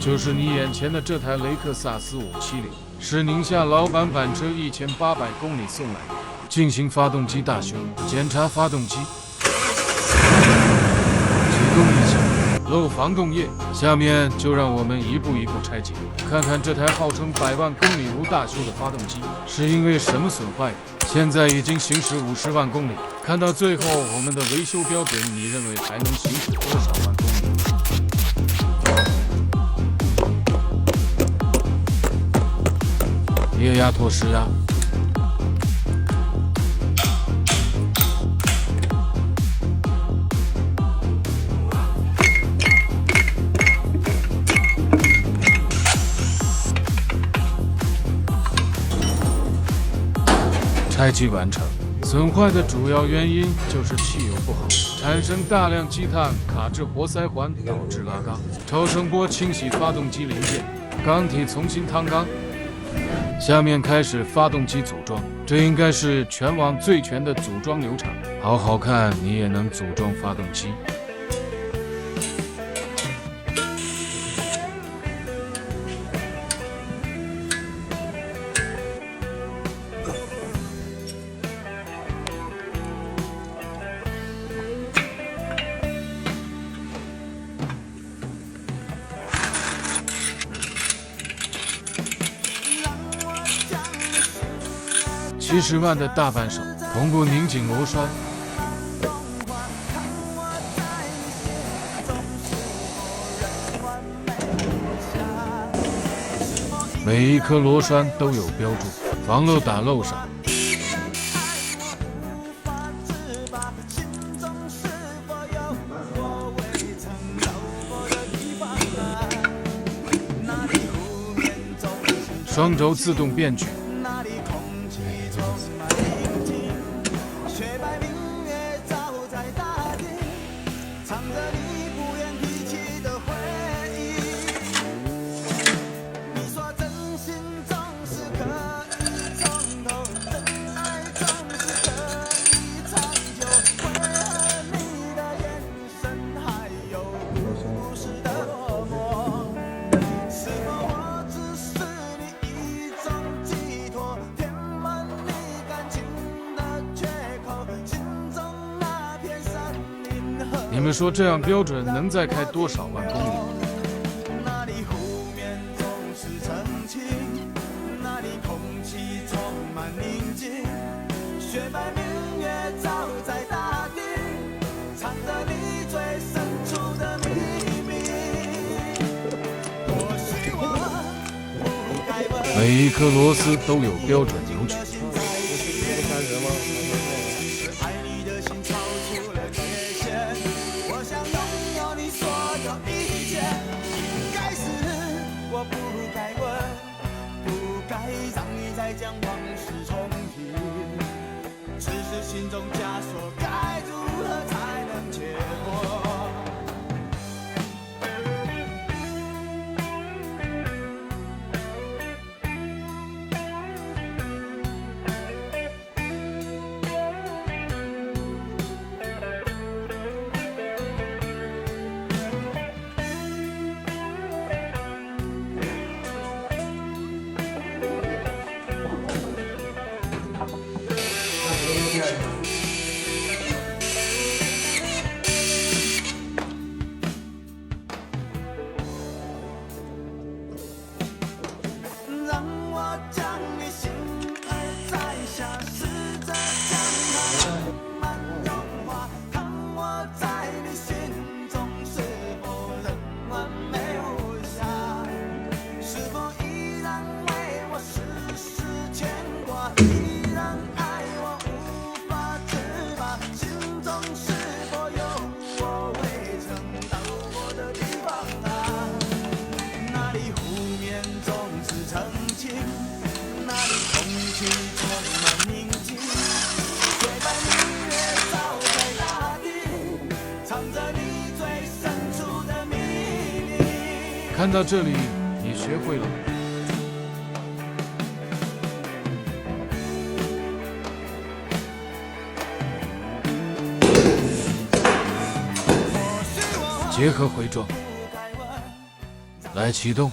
就是你眼前的这台雷克萨斯570，是宁夏老板板车1800公里送来的，进行发动机大修，检查发动机，启动异响，漏防冻液。下面就让我们一步一步拆解，看看这台号称100万公里无大修的发动机是因为什么损坏的。现在已经行驶50万公里，看到最后，我们的维修标准，你认为还能行驶多少万公里？液压脱失啊！拆机完成。损坏的主要原因就是汽油不好，产生大量积碳卡至活塞环，导致拉缸。超声波清洗发动机零件，缸体重新烫缸。下面开始发动机组装，这应该是全网最全的组装流程。好好看，你也能组装发动机。70万的大扳手，同步拧紧螺栓。每一颗螺栓都有标注，防漏打漏上。双轴自动变矩。你们说这样标准能再开多少万公里？那里湖面总是澄清，那里空气充满宁静，雪白明月照在大地，藏着你最深处的秘密。或许我不该问，每一颗螺丝都有标准扭矩。将往事重提，只是心中枷锁该如何才能解脱？让我将你心儿摘下，试着将它慢慢融化，看我在你心中是否仍完美无瑕，是否依然为我时时牵挂，依然爱我无法自拔，心中是否有我未曾到过的地方啊？那里湖面总是澄清，那里空气充满宁静，雪白明月照在大地，藏着你最深处的秘密。看到这里，你学会了吗？结合回装，来启动。